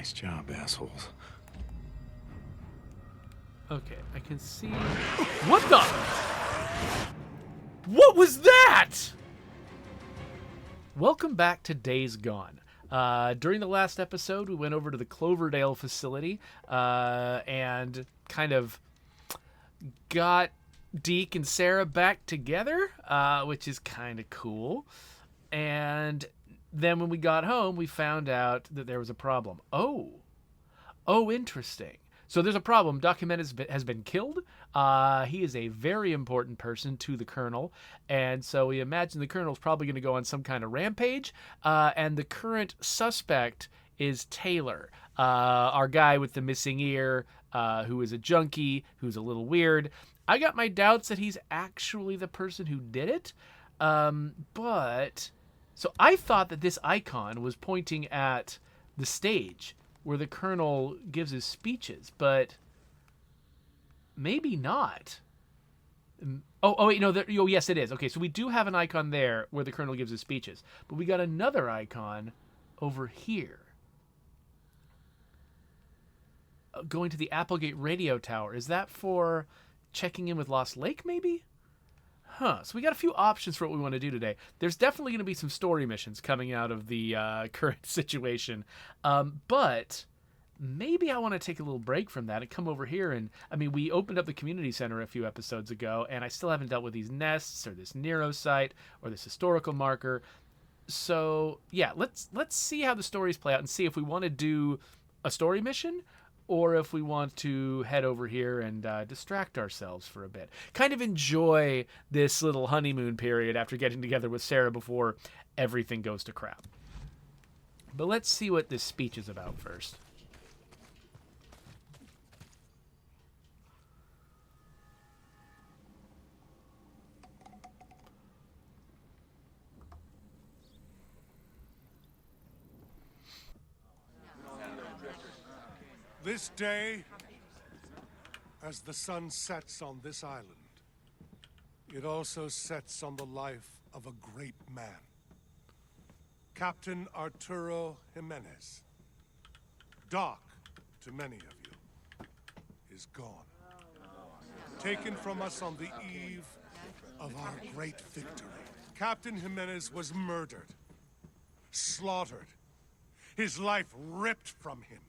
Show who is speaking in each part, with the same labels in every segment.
Speaker 1: Nice job, assholes.
Speaker 2: Okay, I can see... What the... What was that? Welcome back to Days Gone. During the last episode, we went over to the Cloverdale facility and kind of got Deke and Sarah back together, which is kind of cool. And then when we got home, we found out that there was a problem. Oh, interesting. So there's a problem. Doc Jimenez has been killed. He is a very important person to the Colonel. And so we imagine the Colonel's probably going to go on some kind of rampage. And the current suspect is Taylor, our guy with the missing ear, who is a junkie, who's a little weird. I got my doubts that he's actually the person who did it. But so I thought that this icon was pointing at the stage where the Colonel gives his speeches, but maybe not. Oh wait, no, yes, it is. Okay, so we do have an icon there where the Colonel gives his speeches, but we got another icon over here. Going to the Applegate radio tower. Is that for checking in with Lost Lake, maybe? Huh, so we got a few options for what we want to do today. There's definitely going to be some story missions coming out of the current situation. But maybe I want to take a little break from that and come over here. And I mean, we opened up the community center a few episodes ago, and I still haven't dealt with these nests or this Nero site or this historical marker. So yeah, let's see how the stories play out and see if we want to do a story mission or if we want to head over here and distract ourselves for a bit. Kind of enjoy this little honeymoon period after getting together with Sarah before everything goes to crap. But let's see what this speech is about first.
Speaker 3: This day, as the sun sets on this island, it also sets on the life of a great man. Captain Arturo Jimenez, Doc to many of you, is gone. Taken from us on the eve of our great victory. Captain Jimenez was murdered, slaughtered, his life ripped from him.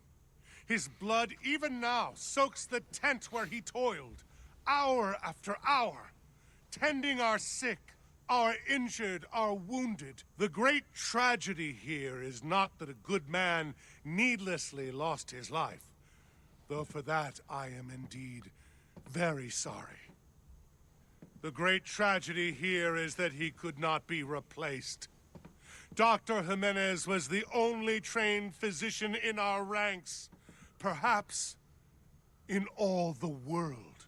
Speaker 3: His blood, even now, soaks the tent where he toiled, hour after hour, tending our sick, our injured, our wounded. The great tragedy here is not that a good man needlessly lost his life, though for that I am indeed very sorry. The great tragedy here is that he could not be replaced. Dr. Jimenez was the only trained physician in our ranks. Perhaps in all the world.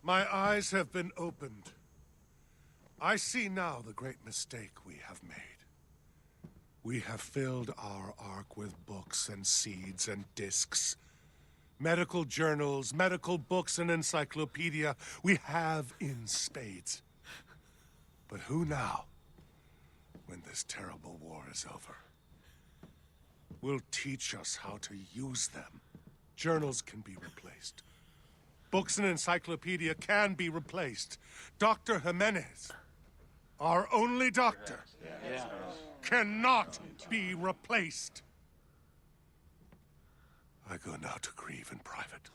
Speaker 3: My eyes have been opened. I see now the great mistake we have made. We have filled our ark with books and seeds and discs. Medical journals, medical books, and encyclopedia. We have in spades. But who now, when this terrible war is over, will teach us how to use them? Journals can be replaced. Books and encyclopedia can be replaced. Dr. Jimenez, our only doctor, cannot be replaced. I go now to grieve in private.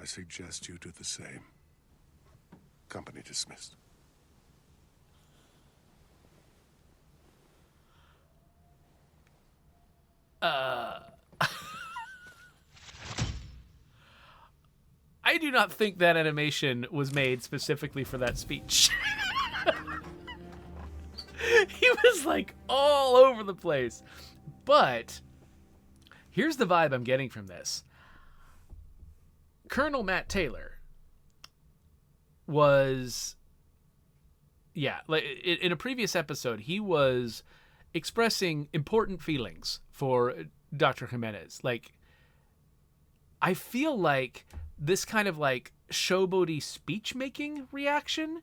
Speaker 3: I suggest you do the same. Company dismissed.
Speaker 2: I do not think that animation was made specifically for that speech. He was like all over the place. But here's the vibe I'm getting from this. Colonel Matt Taylor was, like in a previous episode, he was expressing important feelings for Dr. Jimenez. Like, I feel like this kind of like showboaty speech-making reaction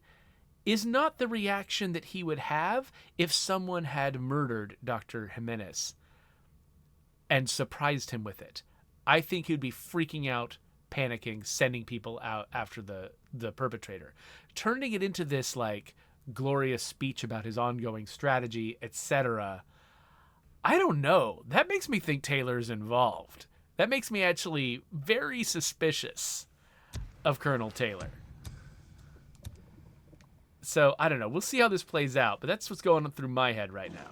Speaker 2: is not the reaction that he would have if someone had murdered Dr. Jimenez and surprised him with it. I think he'd be freaking out, panicking, sending people out after the perpetrator. Turning it into this like glorious speech about his ongoing strategy, etc. I don't know. That makes me think Taylor's involved. That makes me actually very suspicious of Colonel Taylor. So, I don't know. We'll see how this plays out, but that's what's going on through my head right now.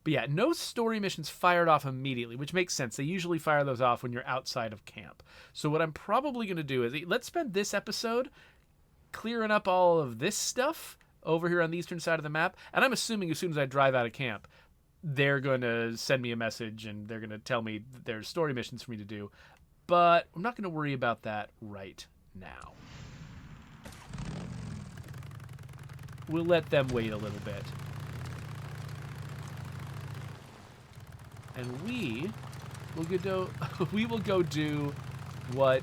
Speaker 2: But yeah, no story missions fired off immediately, which makes sense. They usually fire those off when you're outside of camp. So what I'm probably going to do is, let's spend this episode clearing up all of this stuff over here on the eastern side of the map. And I'm assuming as soon as I drive out of camp, they're going to send me a message and they're going to tell me there's story missions for me to do. But I'm not going to worry about that right now. We'll let them wait a little bit. And we will go do what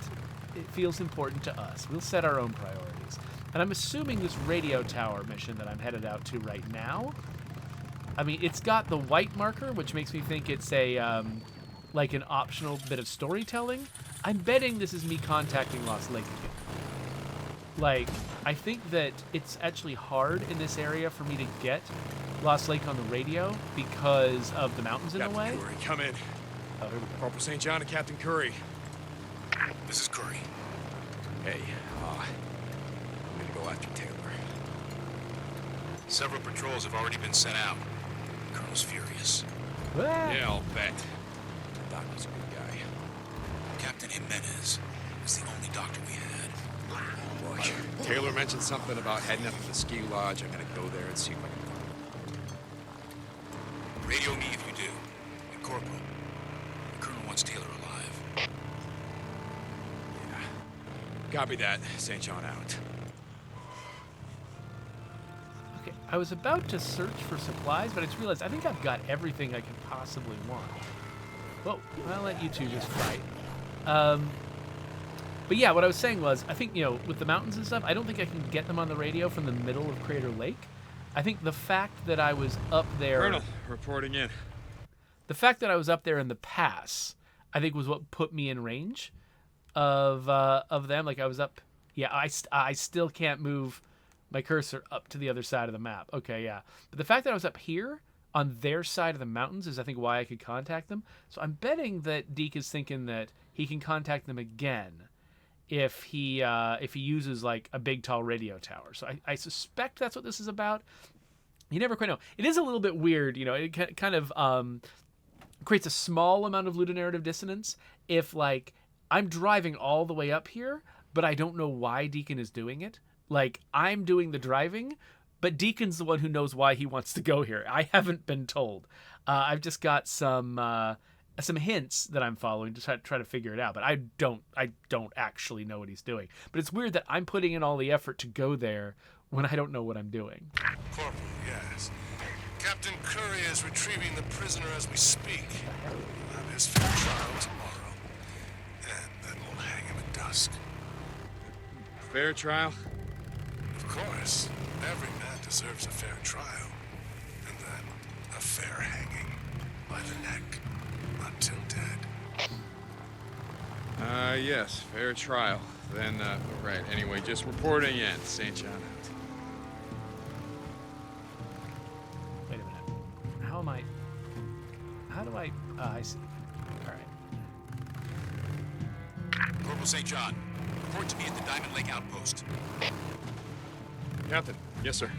Speaker 2: it feels important to us. We'll set our own priorities. And I'm assuming this radio tower mission that I'm headed out to right now, I mean, it's got the white marker, which makes me think it's a like an optional bit of storytelling. I'm betting this is me contacting Lost Lake again. Like, I think that it's actually hard in this area for me to get Lost Lake on the radio because of the mountains in the way.
Speaker 1: Captain Curry, come in.
Speaker 2: Oh, here we go.
Speaker 1: Corporal St. John and Captain Curry.
Speaker 4: This is Curry.
Speaker 1: Hey, I'm gonna go after Taylor.
Speaker 4: Several patrols have already been sent out. The Colonel's furious.
Speaker 2: Ah!
Speaker 1: Yeah, I'll bet. Doc was a good guy.
Speaker 4: Captain Jimenez is the only doctor we had.
Speaker 1: Oh boy. Taylor mentioned something about heading up to the ski lodge. I'm gonna go there and see if I can find him.
Speaker 4: Radio me if you do. And Corporal, the Colonel wants Taylor alive.
Speaker 1: Yeah. Copy that. St. John out.
Speaker 2: Okay, I was about to search for supplies, but I just realized I think I've got everything I could possibly want. Whoa, I'll let you two just fight. But yeah, what I was saying was, I think, with the mountains and stuff, I don't think I can get them on the radio from the middle of Crater Lake. I think the fact that I was up there...
Speaker 1: Colonel, reporting in.
Speaker 2: The fact that I was up there in the pass, I think was what put me in range of them. Like, I was up... Yeah, I still can't move my cursor up to the other side of the map. Okay, yeah. But the fact that I was up here on their side of the mountains is, I think, why I could contact them. So I'm betting that Deke is thinking that he can contact them again if he uses like a big tall radio tower. So I suspect that's what this is about. You never quite know. It is a little bit weird, it kind of creates a small amount of ludonarrative dissonance if like I'm driving all the way up here, but I don't know why Deacon is doing it. Like, I'm doing the driving, but Deacon's the one who knows why he wants to go here. I haven't been told. I've just got some hints that I'm following to try to figure it out, but I don't actually know what he's doing. But it's weird that I'm putting in all the effort to go there when I don't know what I'm doing.
Speaker 3: Corporal, yes. Captain Curry is retrieving the prisoner as we speak. We'll have his fair trial tomorrow. And then we'll hang him at dusk.
Speaker 1: Fair trial?
Speaker 3: Of course. Every man deserves a fair trial. And then a fair hanging by the neck until dead.
Speaker 1: Yes, fair trial. Then, right, anyway, just reporting in. St. John out.
Speaker 2: Wait a minute. How do I... I see. All right.
Speaker 4: Corporal St. John, report to me at the Diamond Lake outpost.
Speaker 1: Captain. Yes, sir.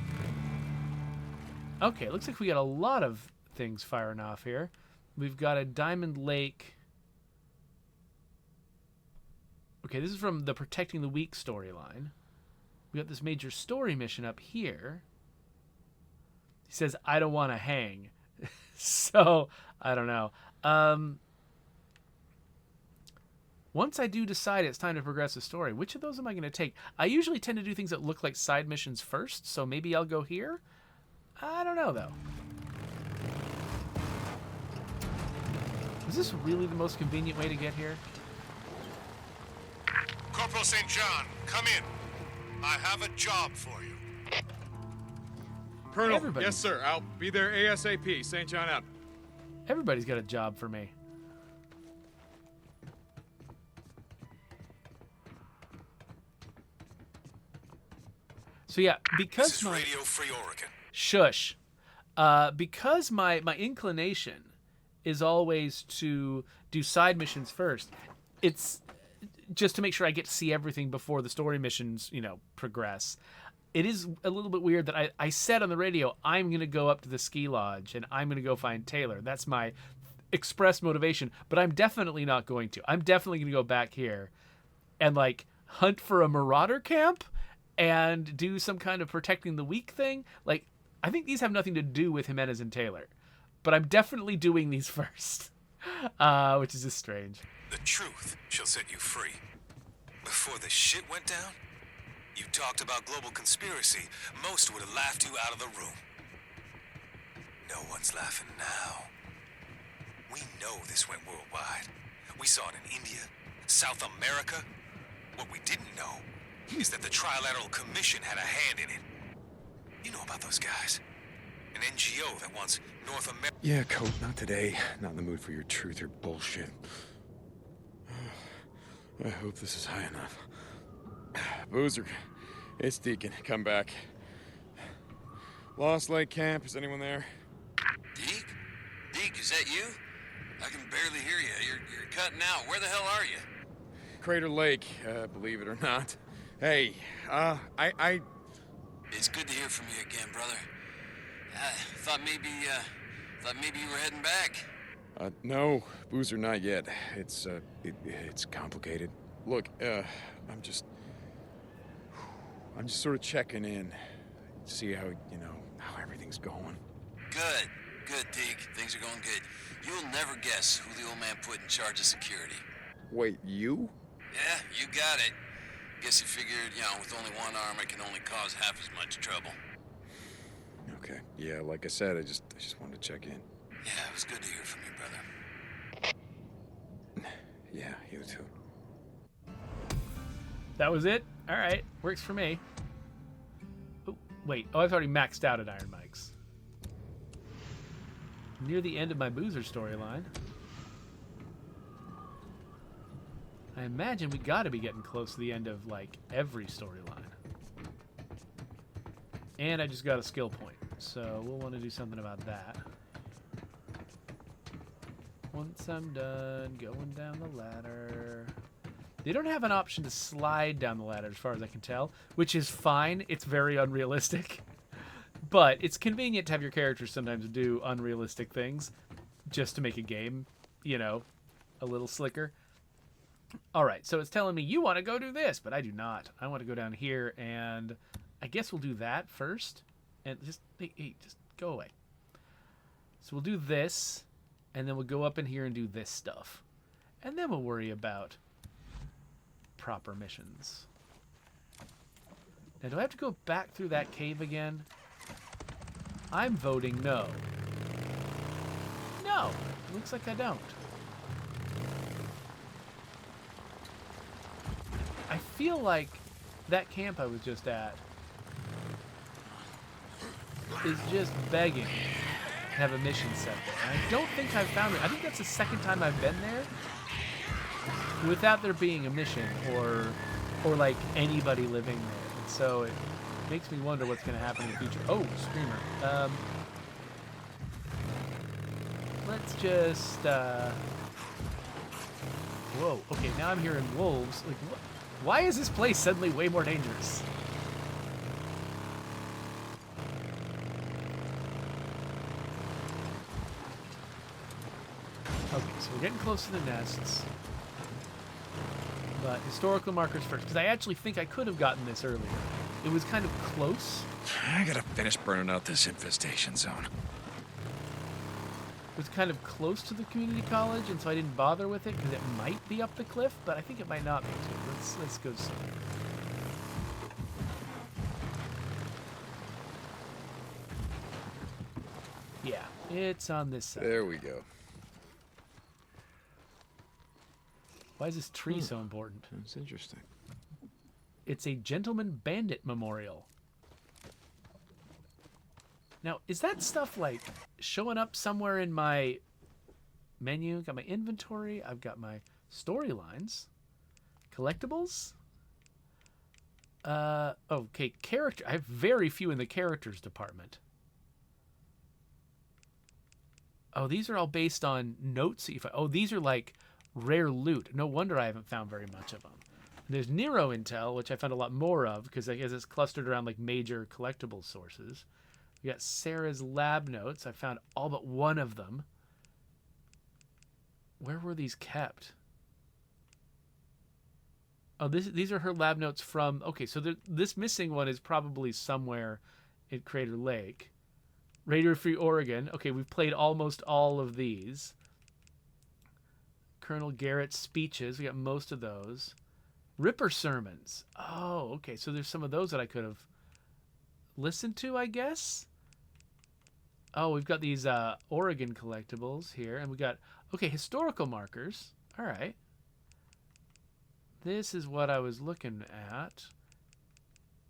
Speaker 2: Okay, looks like we got a lot of things firing off here. We've got a Diamond Lake... Okay, this is from the Protecting the Weak storyline. We got this major story mission up here. He says, I don't want to hang. So, I don't know. Once I do decide it's time to progress the story, which of those am I going to take? I usually tend to do things that look like side missions first, so maybe I'll go here? I don't know, though. Is this really the most convenient way to get here?
Speaker 3: Corporal St. John, come in. I have a job for you.
Speaker 1: Colonel,
Speaker 2: Everybody.
Speaker 1: yes, sir. I'll be there ASAP. St. John out.
Speaker 2: Everybody's got a job for me. So yeah, because
Speaker 4: This is Radio Free Oregon.
Speaker 2: shush, because my inclination is always to do side missions first. It's just to make sure I get to see everything before the story missions, progress. It is a little bit weird that I said on the radio, I'm going to go up to the ski lodge and I'm going to go find Taylor. That's my express motivation, but I'm definitely not going to. I'm definitely going to go back here and like hunt for a marauder camp and do some kind of protecting the weak thing. Like, I think these have nothing to do with Jimenez and Taylor, but I'm definitely doing these first, which is just strange.
Speaker 4: The truth shall set you free. Before the shit went down, you talked about global conspiracy. Most would have laughed you out of the room. No one's laughing now. We know this went worldwide. We saw it in India, South America. What we didn't know is that the Trilateral Commission had a hand in it. You know about those guys. An NGO that wants North America.
Speaker 1: Yeah, Colt, not today. Not in the mood for your truth or bullshit. I hope this is high enough. Boozer, it's Deacon. Come back. Lost Lake Camp. Is anyone there?
Speaker 4: Deke? Deke, is that you? I can barely hear you. You're cutting out. Where the hell are you?
Speaker 1: Crater Lake, believe it or not. Hey, I...
Speaker 4: It's good to hear from you again, brother. I thought maybe you were heading back.
Speaker 1: No, Boozer, not yet. It's complicated. Look, I'm just sort of checking in. See how everything's going.
Speaker 4: Good, Deke. Things are going good. You'll never guess who the old man put in charge of security.
Speaker 1: Wait, you?
Speaker 4: Yeah, you got it. Guess he figured, with only one arm, I can only cause half as much trouble.
Speaker 1: Okay. Yeah, like I said, I just wanted to check in.
Speaker 4: Yeah, it was good to hear from you, brother.
Speaker 1: Yeah, you too.
Speaker 2: That was it? All right. Works for me. Oh, wait. Oh, I've already maxed out at Iron Mike's. Near the end of my Boozer storyline. I imagine we got to be getting close to the end of, like, every storyline. And I just got a skill point, so we'll want to do something about that. Once I'm done going down the ladder... They don't have an option to slide down the ladder as far as I can tell, which is fine. It's very unrealistic. But it's convenient to have your characters sometimes do unrealistic things just to make a game, a little slicker. All right, so it's telling me you want to go do this, but I do not. I want to go down here, and I guess we'll do that first. And just go away. So we'll do this, and then we'll go up in here and do this stuff. And then we'll worry about proper missions. Now, do I have to go back through that cave again? I'm voting no. No, looks like I don't. I feel like that camp I was just at is just begging to have a mission set there. And I don't think I've found it. I think that's the second time I've been there without there being a mission or like anybody living there. And so it makes me wonder what's going to happen in the future. Oh, Screamer. Let's just whoa, okay, now I'm hearing wolves. Like, what? Why is this place suddenly way more dangerous? Okay, so we're getting close to the nests. But historical markers first, because I actually think I could have gotten this earlier. It was kind of close.
Speaker 1: I gotta finish burning out this infestation zone.
Speaker 2: It was kind of close to the community college, and so I didn't bother with it because it might be up the cliff, but I think it might not be too. Let's go see. Yeah, it's on this side.
Speaker 1: There we go.
Speaker 2: Why is this tree so important?
Speaker 1: That's interesting.
Speaker 2: It's a Gentleman Bandit Memorial. Now, is that stuff like showing up somewhere in my menu? Got my inventory. I've got my storylines. Collectibles. Okay, character. I have very few in the characters department. Oh, these are all based on notes that you find. Oh, these are like rare loot. No wonder I haven't found very much of them. And there's Nero Intel, which I found a lot more of because I guess it's clustered around like major collectible sources. We got Sarah's lab notes. I found all but one of them. Where were these kept? Oh, these are her lab notes from... Okay, so this missing one is probably somewhere in Crater Lake. Radio Free Oregon. Okay, we've played almost all of these. Colonel Garrett's speeches. We got most of those. Ripper sermons. Oh, okay, so there's some of those that I could have listened to, I guess. Oh, we've got these Oregon collectibles here. And we got... Okay, historical markers. All right. This is what I was looking at.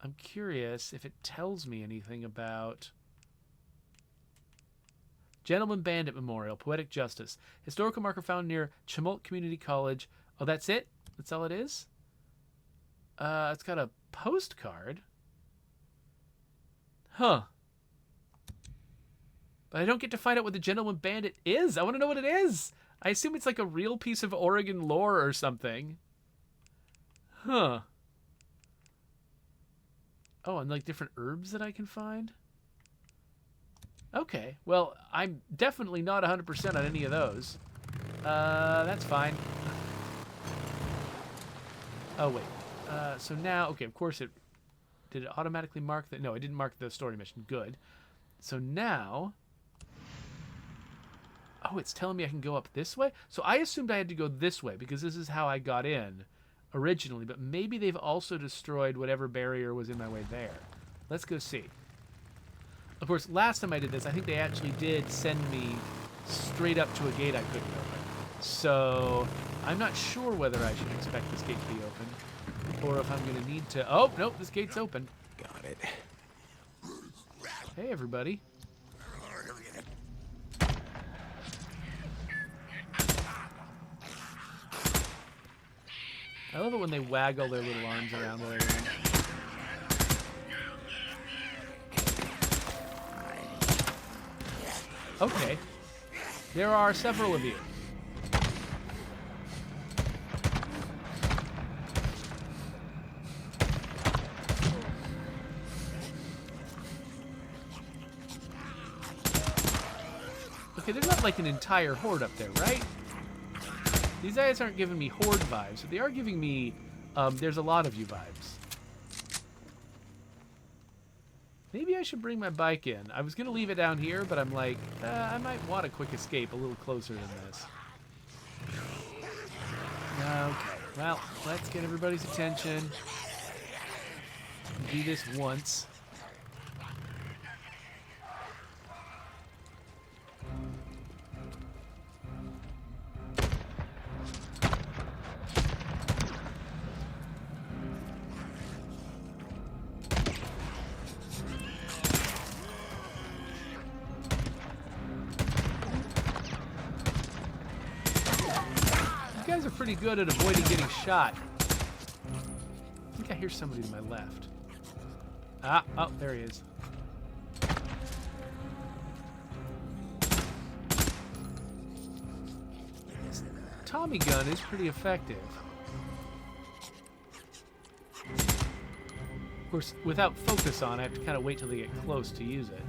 Speaker 2: I'm curious if it tells me anything about Gentleman Bandit Memorial, Poetic Justice. Historical marker found near Chemult Community College. Oh, that's it? That's all it is? It's got a postcard. Huh. But I don't get to find out what the Gentleman Bandit is. I want to know what it is. I assume it's like a real piece of Oregon lore or something. Huh. Oh, and like different herbs that I can find? Okay. Well, I'm definitely not 100% on any of those. That's fine. Oh, wait. So now, okay, of course it... Did it automatically mark that? No, it didn't mark the story mission. Good. So now... Oh, it's telling me I can go up this way? So I assumed I had to go this way because this is how I got in originally, but maybe they've also destroyed whatever barrier was in my way there. Let's go see. Of course, last time I did this, I think they actually did send me straight up to a gate I couldn't open. So I'm not sure whether I should expect this gate to be open or if I'm going to need to... Oh, nope, this gate's open.
Speaker 1: Got it.
Speaker 2: Hey, everybody. I love it when they waggle their little arms around while they're running. Okay. There are several of you. Okay, there's not like an entire horde up there, right? These guys aren't giving me horde vibes, but they are giving me there's a lot of you vibes. Maybe I should bring my bike in. I was going to leave it down here, but I'm like, I might want a quick escape a little closer than this. Okay, well, let's get everybody's attention. Do this once. You guys are pretty good at avoiding getting shot. I think I hear somebody to my left. Ah, oh, there he is. This Tommy gun is pretty effective. Of course, without focus on, I have to kind of wait till they get close to use it.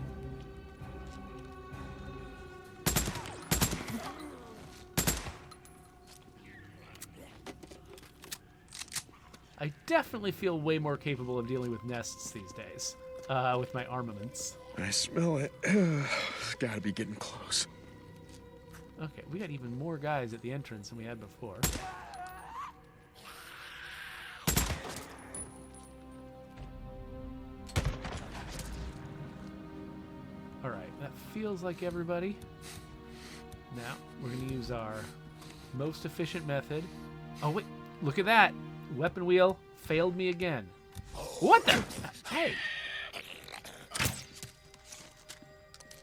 Speaker 2: I definitely feel way more capable of dealing with nests these days, with my armaments.
Speaker 1: I smell it. It's gotta be getting close.
Speaker 2: Okay, we got even more guys at the entrance than we had before. Alright, that feels like everybody. Now, we're going to use our most efficient method. Oh, wait, look at that! Weapon wheel failed me again. What the? Hey.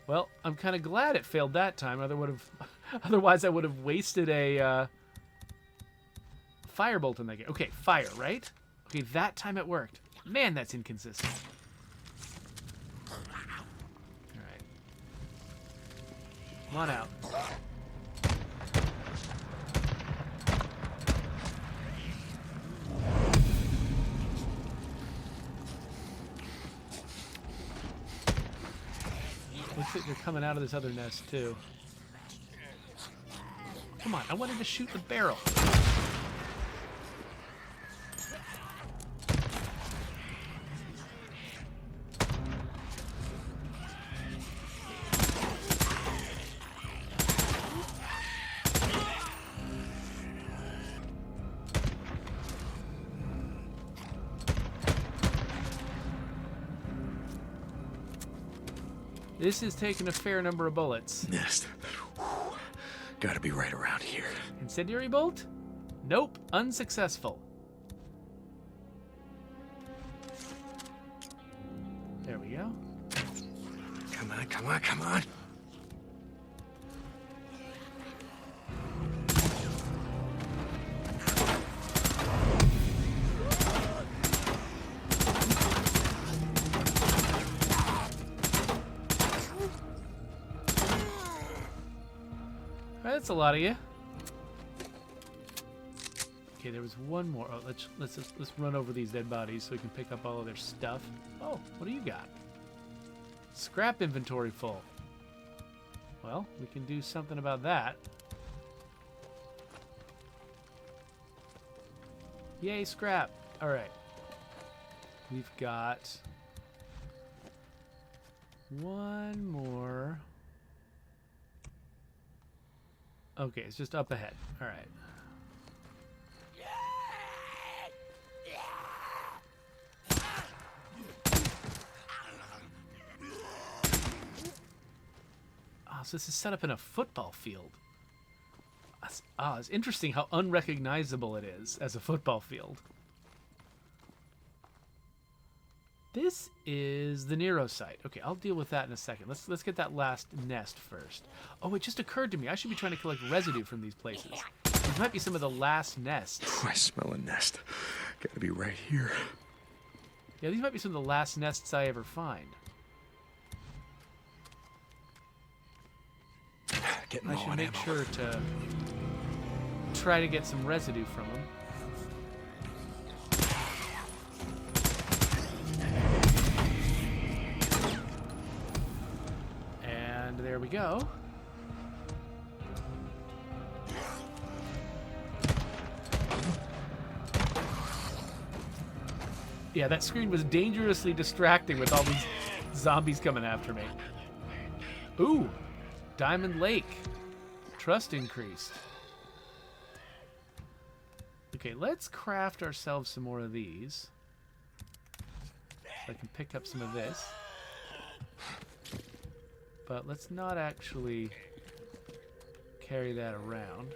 Speaker 2: Well, I'm kind of glad it failed that time. Otherwise, I would have wasted a firebolt in that game. Okay, fire, right? Okay, that time it worked. Man, that's inconsistent. All right. Come on out. Looks like they're coming out of this other nest, too. Come on, I wanted to shoot the barrel. This is taking a fair number of bullets.
Speaker 4: Nest. Gotta be right around here.
Speaker 2: Incendiary bolt? Nope, unsuccessful. There we go.
Speaker 4: Come on, come on, come on.
Speaker 2: That's a lot of you. Okay, there was one more. Oh, let's run over these dead bodies so we can pick up all of their stuff. Oh, what do you got? Scrap inventory full. Well, we can do something about that. Yay, scrap. All right. We've got one more. Okay, it's just up ahead. All right. Oh, so this is set up in a football field. It's interesting how unrecognizable it is as a football field. This is the Nero site. Okay, I'll deal with that in a second. Let's get that last nest first. Oh, it just occurred to me. I should be trying to collect residue from these places. These might be some of the last nests.
Speaker 4: Oh, I smell a nest. Gotta be right here.
Speaker 2: Yeah, these might be some of the last nests I ever find.
Speaker 4: Getting
Speaker 2: I
Speaker 4: low
Speaker 2: should
Speaker 4: on
Speaker 2: make
Speaker 4: ammo.
Speaker 2: sure to try to get some residue from them. And there we go. Yeah, that screen was dangerously distracting with all these zombies coming after me. Ooh, Diamond Lake. Trust increased. Okay, let's craft ourselves some more of these. So I can pick up some of this. But let's not actually carry that around.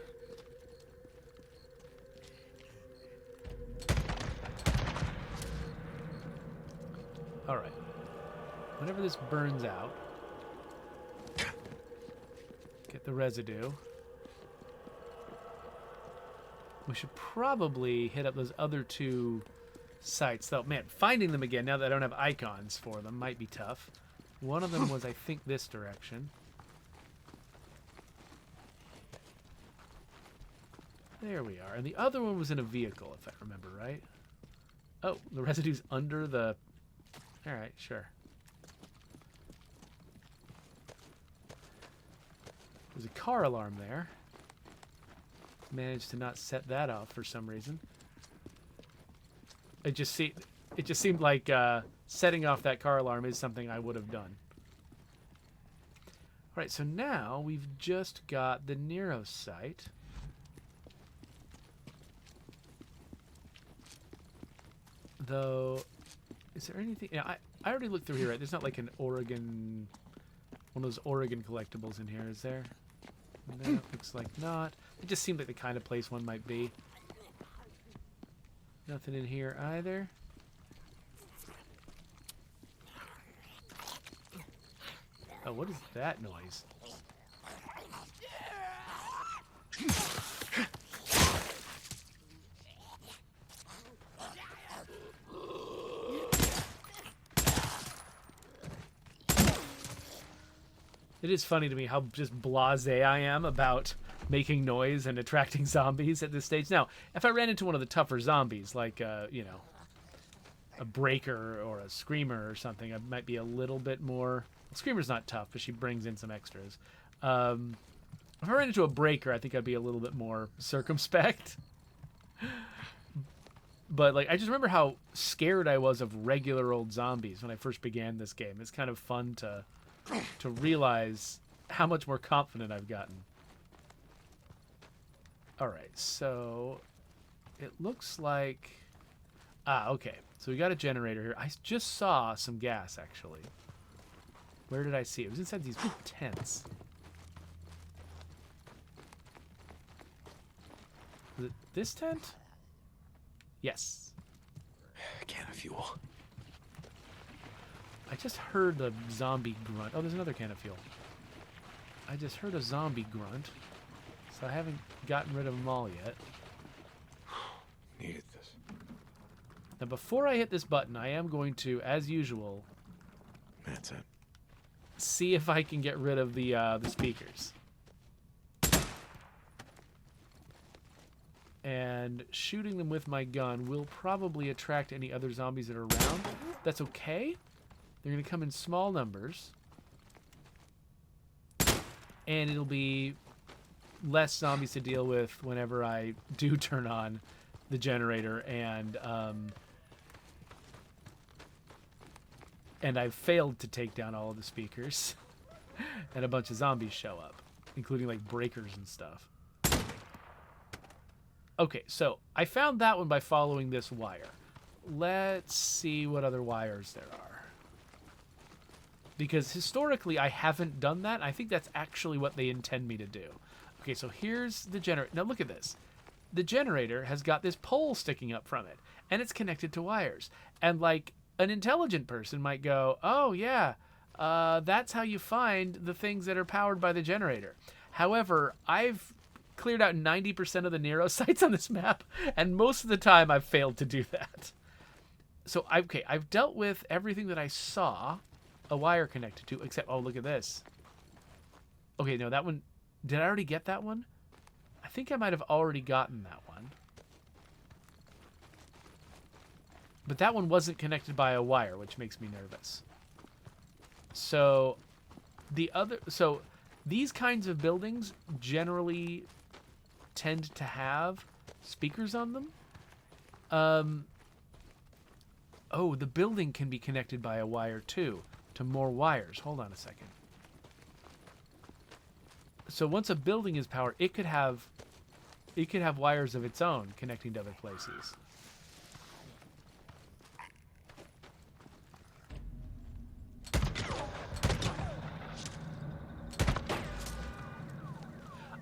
Speaker 2: Alright. Whenever this burns out, get the residue. We should probably hit up those other two sites, though. Man, finding them again now that I don't have icons for them might be tough. One of them was, I think, this direction. There we are. And the other one was in a vehicle, if I remember right. Oh, the residue's under the... Alright, sure. There's a car alarm there. Managed to not set that off for some reason. It just seemed like setting off that car alarm is something I would have done. Alright, so now we've just got the Nero site. Though, is there anything... Yeah, I already looked through here, right? There's not like an Oregon... One of those Oregon collectibles in here, is there? No, looks like not. It just seemed like the kind of place one might be. Nothing in here either. Oh, what is that noise? It is funny to me how just blasé I am about making noise and attracting zombies at this stage. Now, if I ran into one of the tougher zombies, like, you know, a breaker or a screamer or something, I might be a little bit more... Screamer's not tough, but she brings in some extras. If I ran into a breaker, I think I'd be a little bit more circumspect. But, like, I just remember how scared I was of regular old zombies when I first began this game. It's kind of fun to realize how much more confident I've gotten. Alright, so it looks like... Ah, okay. So we got a generator here. I just saw some gas, actually. Where did I see it? It was inside these big tents. Was it this tent? Yes.
Speaker 4: Can of fuel.
Speaker 2: I just heard a zombie grunt. Oh, there's another can of fuel. I just heard a zombie grunt. So I haven't gotten rid of them all yet.
Speaker 4: Needed this.
Speaker 2: Now, before I hit this button, I am going to, as usual,
Speaker 4: That's it.
Speaker 2: see if I can get rid of the speakers. And shooting them with my gun will probably attract any other zombies that are around. That's okay. They're going to come in small numbers. And it'll be less zombies to deal with whenever I do turn on the generator and I've failed to take down all of the speakers. And a bunch of zombies show up, including like breakers and stuff. Okay, so I found that one by following this wire. Let's see what other wires there are. Because historically, I haven't done that. I think that's actually what they intend me to do. Okay, so here's the generator. Now look at this. The generator has got this pole sticking up from it, and it's connected to wires. And like an intelligent person might go, oh yeah, that's how you find the things that are powered by the generator. However, I've cleared out 90% of the Nero sites on this map, and most of the time I've failed to do that. So, I've dealt with everything that I saw a wire connected to, except, oh, look at this. Okay, no, that one, did I already get that one? I think I might have already gotten that one. But that one wasn't connected by a wire, which makes me nervous. So, these kinds of buildings generally tend to have speakers on them. Oh, the building can be connected by a wire too, to more wires. Hold on a second. So once a building is powered, it could have wires of its own connecting to other places.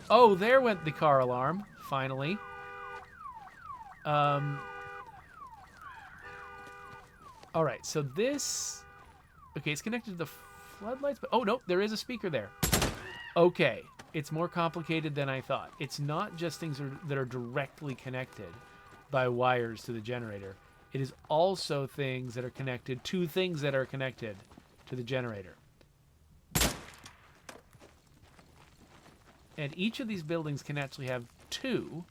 Speaker 2: Oh, there went the car alarm, finally. All right, so this... Okay, it's connected to the floodlights, but... Oh, nope, there is a speaker there. Okay, it's more complicated than I thought. It's not just things that are directly connected by wires to the generator. It is also things that are connected to things that are connected to the generator. And each of these buildings can actually have two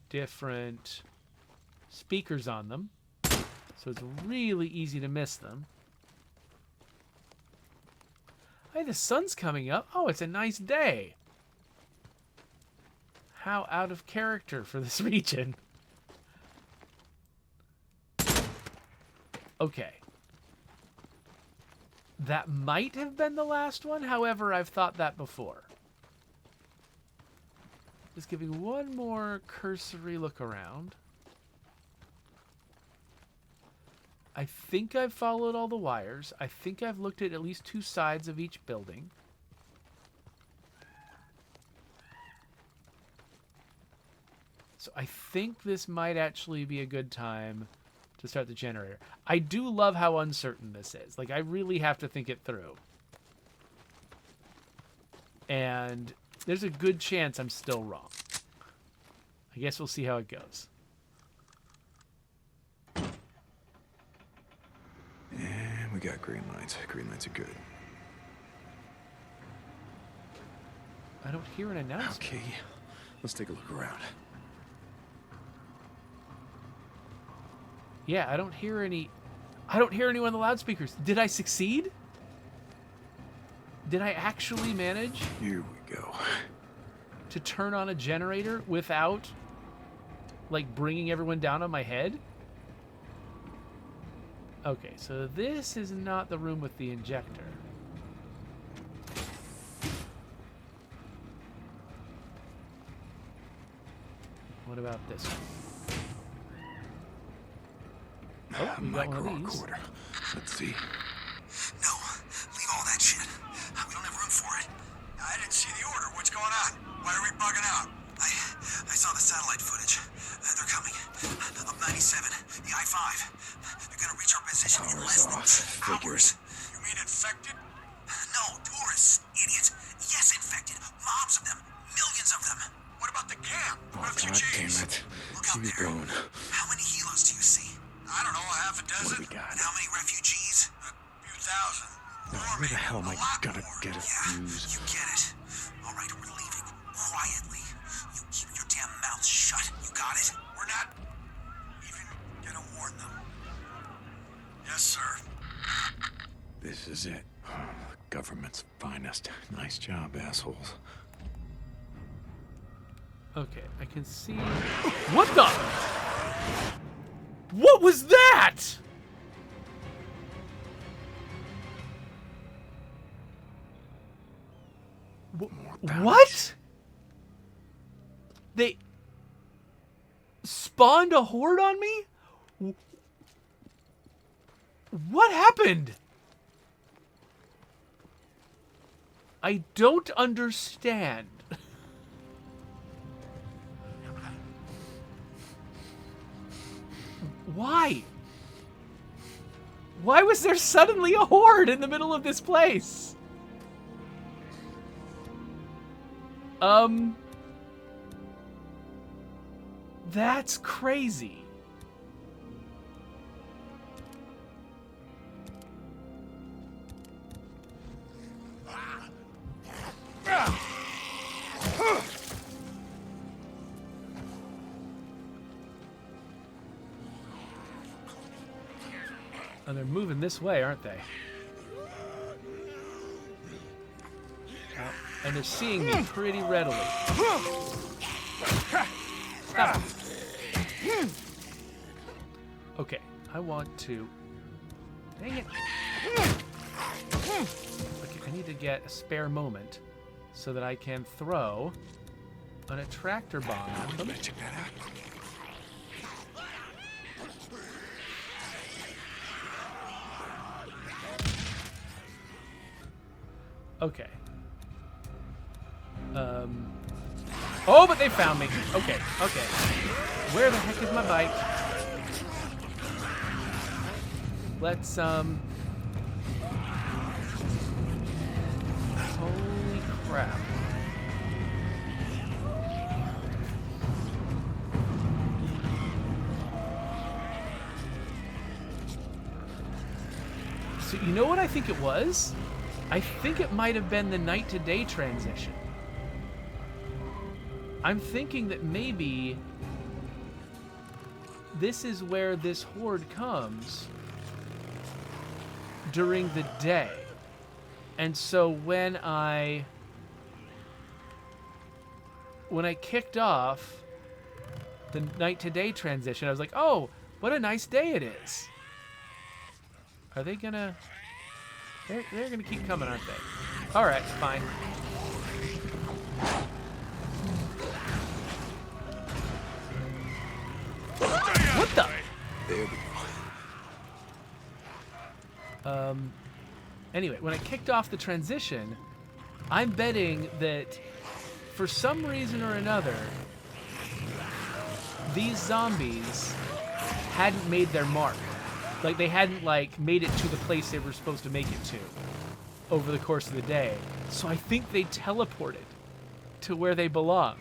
Speaker 2: different speakers on them. So it's really easy to miss them. Hey, the sun's coming up. Oh, it's a nice day. How out of character for this region. Okay. That might have been the last one. However, I've thought that before. Just giving one more cursory look around. I think I've followed all the wires. I think I've looked at least two sides of each building. So I think this might actually be a good time to start the generator. I do love how uncertain this is. Like, I really have to think it through. And there's a good chance I'm still wrong. I guess we'll see how it goes.
Speaker 1: And we got green lights. Green lights are good.
Speaker 2: I don't hear an announcement.
Speaker 1: Okay, let's take a look around.
Speaker 2: Yeah, I don't hear any... I don't hear anyone on the loudspeakers. Did I succeed? Did I actually manage
Speaker 1: Here we go.
Speaker 2: to turn on a generator without, like, bringing everyone down on my head? Okay, so this is not the room with the injector. What about this one? Oh, we got one of these.
Speaker 1: Micro-recorder. Let's see.
Speaker 4: No, leave all that shit. We don't have room for it. I didn't see the order. What's going on? Why are we bugging out? I saw the satellite footage. They're coming. Up 97, the I-5. They're gonna reach our position in less than 2 hours. You mean infected? No, tourists, idiot. Yes, infected. Mobs of them. Millions of them. What about the camp?
Speaker 1: Oh, God
Speaker 4: Refugees?
Speaker 1: damn it.
Speaker 4: Look out
Speaker 1: Keep
Speaker 4: there.
Speaker 1: going.
Speaker 4: How many helos do you see? I don't know, half a dozen.
Speaker 1: What do we got?
Speaker 4: And how many refugees? A few thousand.
Speaker 1: Now,
Speaker 4: More,
Speaker 1: where the
Speaker 4: maybe.
Speaker 1: hell am I
Speaker 4: A lot
Speaker 1: gonna
Speaker 4: more.
Speaker 1: get a
Speaker 4: Yeah,
Speaker 1: fuse?
Speaker 4: you get it. All right, we're leaving. Quietly. You keep your damn mouth shut. You got it? We're not even gonna warn them. Yes, sir.
Speaker 1: This is it. The government's finest. Nice job, assholes.
Speaker 2: Okay, I can see... What the... What was that? What? They spawned a horde on me? What happened? I don't understand. Why? Why was there suddenly a horde in the middle of this place? That's crazy. Oh, they're moving this way, aren't they? And they're seeing me pretty readily. Stop. Okay, I want to... Dang it. Okay, I need to get a spare moment so that I can throw an attractor bomb at them.
Speaker 1: Check that out.
Speaker 2: Okay. Oh, but they found me. Okay, okay. Where the heck is my bike? Let's, holy crap. So, you know what I think it was? I think it might have been the night to day transition. I'm thinking that maybe this is where this horde comes during the day. And so when I kicked off the night to day transition, I was like, oh, what a nice day it is. Are they gonna... They're gonna keep coming, aren't they? Alright, fine. What the?
Speaker 1: There we go.
Speaker 2: Anyway, when I kicked off the transition, I'm betting that for some reason or another, these zombies hadn't made their mark. Like, they hadn't, like, made it to the place they were supposed to make it to over the course of the day. So I think they teleported to where they belonged.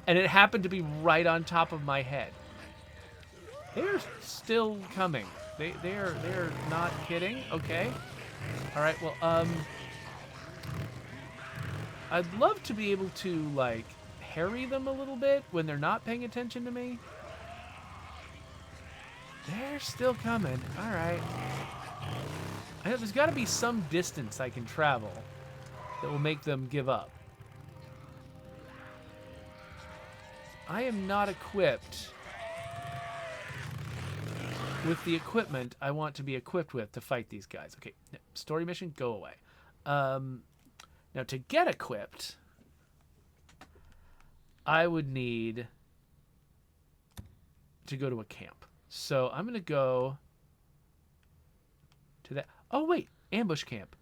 Speaker 2: And it happened to be right on top of my head. They're still coming. They're not kidding. Okay. All right. Well, I'd love to be able to, like, harry them a little bit when they're not paying attention to me. They're still coming. All right. I know there's got to be some distance I can travel that will make them give up. I am not equipped with the equipment I want to be equipped with to fight these guys. Okay, story mission, go away. Now, to get equipped, I would need to go to a camp. So I'm going to go to that. Oh, wait, ambush camp.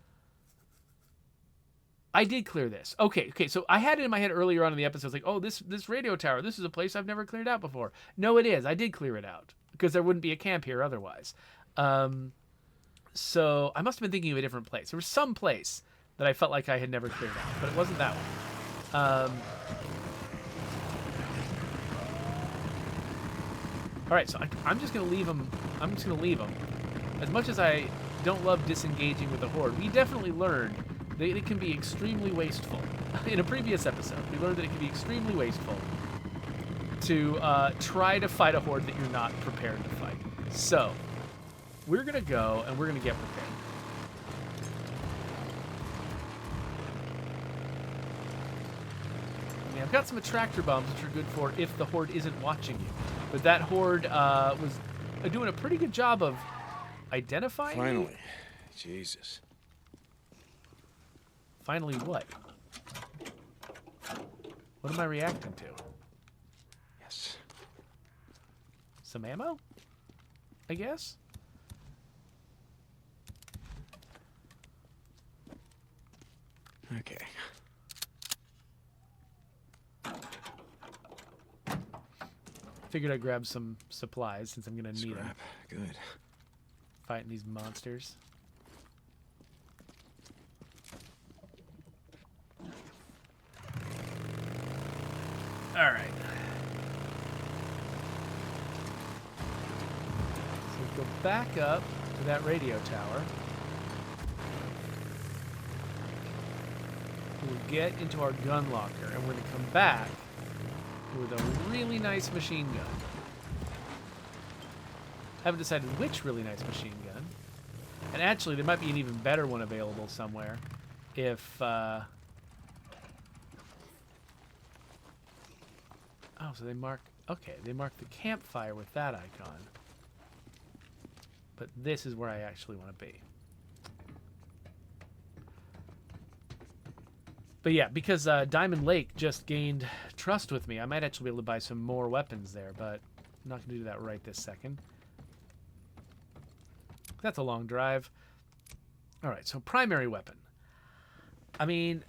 Speaker 2: I did clear this. Okay, so I had it in my head earlier on in the episode. Like, oh, this radio tower, this is a place I've never cleared out before. No, it is. I did clear it out because there wouldn't be a camp here otherwise. So I must have been thinking of a different place. There was some place that I felt like I had never cleared out, but it wasn't that one. All right, so I'm just going to leave them. I'm just going to leave them. As much as I don't love disengaging with the Horde, we definitely learned that it can be extremely wasteful. In a previous episode, we learned that it can be extremely wasteful to try to fight a Horde that you're not prepared to fight. So, we're going to go and we're going to get prepared. I mean, I've got some attractor bombs, which are good for if the Horde isn't watching you. But that Horde was doing a pretty good job of identifying
Speaker 1: Finally.
Speaker 2: you.
Speaker 1: Jesus.
Speaker 2: Finally what? What am I reacting to?
Speaker 1: Yes.
Speaker 2: Some ammo? I guess?
Speaker 1: Okay.
Speaker 2: Figured I'd grab some supplies since I'm going to need them.
Speaker 1: Scrap. Good.
Speaker 2: Fighting these monsters. All right. So we go back up to that radio tower. We'll get into our gun locker, and we're going to come back with a really nice machine gun. Haven't decided which really nice machine gun. And actually, there might be an even better one available somewhere if... Oh, so they mark... Okay, they mark the campfire with that icon. But this is where I actually want to be. But yeah, because Diamond Lake just gained trust with me, I might actually be able to buy some more weapons there, but I'm not going to do that right this second. That's a long drive. All right, so primary weapon. I mean...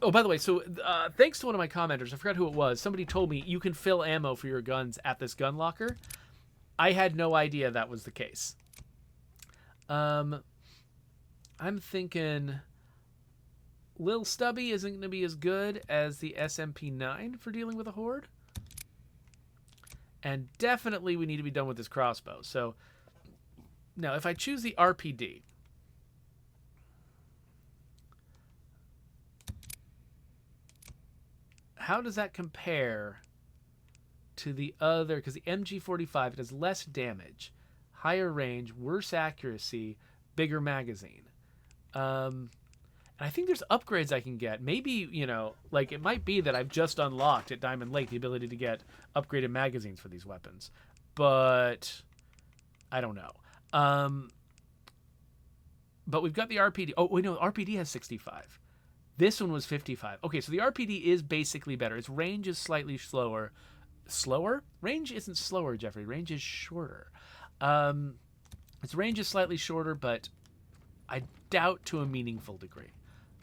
Speaker 2: Oh, by the way, so thanks to one of my commenters, I forgot who it was, somebody told me you can fill ammo for your guns at this gun locker. I had no idea that was the case. I'm thinking Lil Stubby isn't going to be as good as the SMP-9 for dealing with a Horde. And definitely we need to be done with this crossbow. So, now if I choose the RPD... How does that compare to the other? Because the MG45, it has less damage, higher range, worse accuracy, bigger magazine. And I think there's upgrades I can get. Maybe, you know, like it might be that I've just unlocked at Diamond Lake the ability to get upgraded magazines for these weapons. But I don't know. But we've got the RPD. Oh, wait, no, RPD has 65. This one was 55. Okay, so the RPD is basically better. Its range is slightly slower. Slower? Range isn't slower, Jeffrey. Range is shorter. Its range is slightly shorter, but I doubt to a meaningful degree.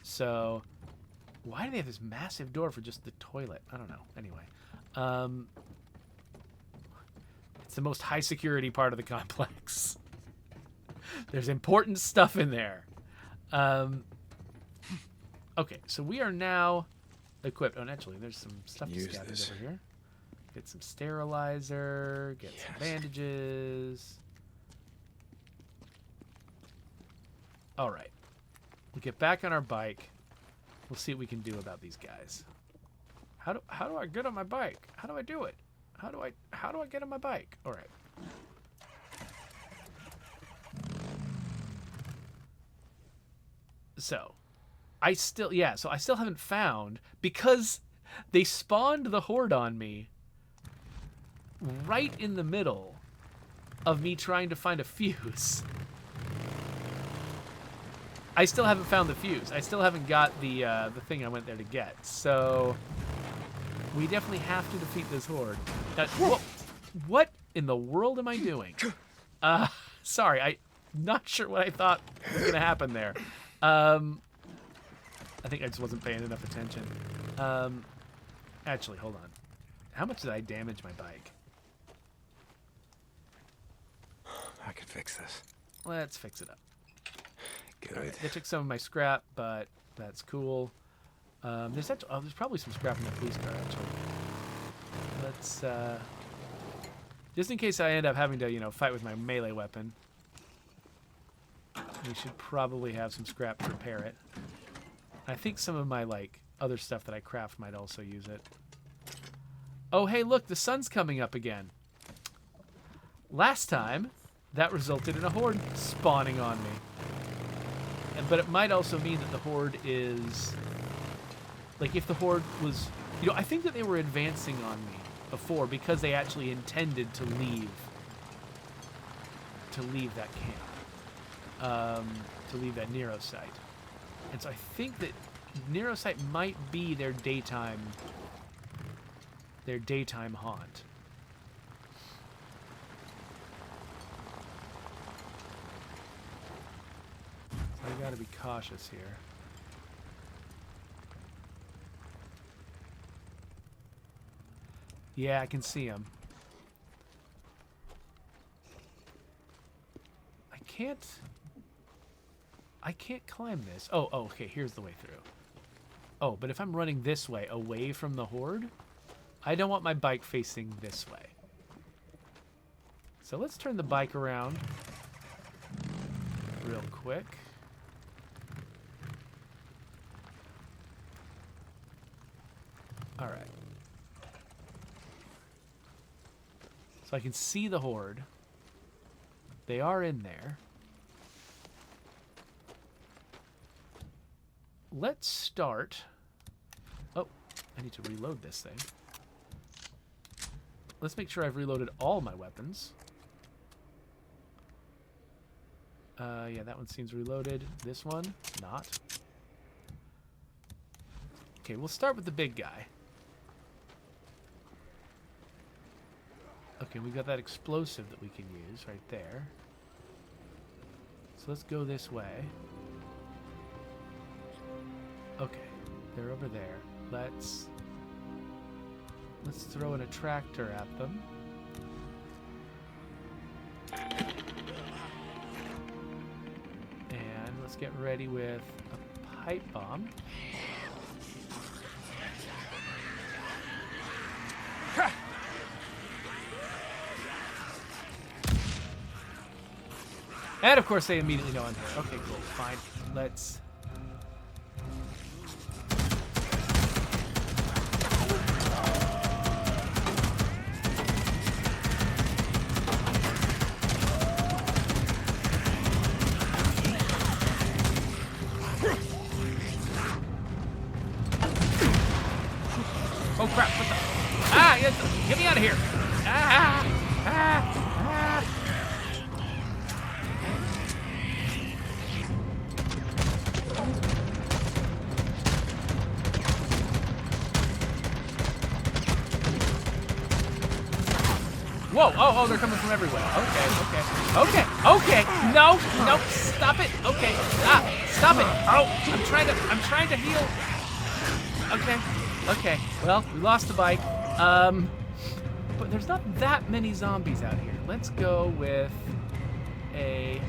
Speaker 2: So Why do they have this massive door for just the toilet? I don't know. Anyway. It's the most high security part of the complex. There's important stuff in there. Okay, so we are now equipped. Oh, and actually, there's some stuff to scatter over here. Get some sterilizer. Get some bandages. All right. We get back on our bike. We'll see what we can do about these guys. How do I get on my bike? How do I do it? How do I get on my bike? All right. So, I still haven't found, because they spawned the horde on me right in the middle of me trying to find a fuse. I still haven't found the fuse. I still haven't got the thing I went there to get. So we definitely have to defeat this horde. What in the world am I doing? Sorry, I'm not sure what I thought was gonna happen there. I think I just wasn't paying enough attention. Actually, hold on. How much did I damage my bike?
Speaker 4: I can fix this.
Speaker 2: Let's fix it up.
Speaker 4: Good.
Speaker 2: Right, they took some of my scrap, but that's cool. There's probably some scrap in the police car, actually. Let's, just in case I end up having to, fight with my melee weapon, we should probably have some scrap to repair it. I think some of my, other stuff that I craft might also use it. Oh, hey, look, the sun's coming up again. Last time, that resulted in a horde spawning on me. But it might also mean that the horde is... if the horde was... I think that they were advancing on me before because they actually intended to leave that camp. To leave that Nero site. And so I think that Nero site might be their daytime haunt. So I gotta be cautious here. Yeah, I can see him. I can't climb this. Oh, okay, here's the way through. Oh, but if I'm running this way, away from the horde, I don't want my bike facing this way. So let's turn the bike around real quick. All right. So I can see the horde. They are in there. Let's start. Oh, I need to reload this thing. Let's make sure I've reloaded all my weapons. Yeah, that one seems reloaded. This one, not. Okay, we'll start with the big guy. Okay, we got that explosive that we can use right there. So let's go this way. Okay, they're over there. Let's throw an attractor at them. And let's get ready with a pipe bomb. And of course they immediately know I'm here. Okay, cool, fine. Let's... Oh crap, what the... Ah, get me out of here! Ah! Ah! Ah! Whoa, oh, they're coming from everywhere. Okay. No, stop it. Okay. Stop it. Oh, I'm trying to heal. Okay. Well, we lost the bike. But there's not that many zombies out here. Let's go with a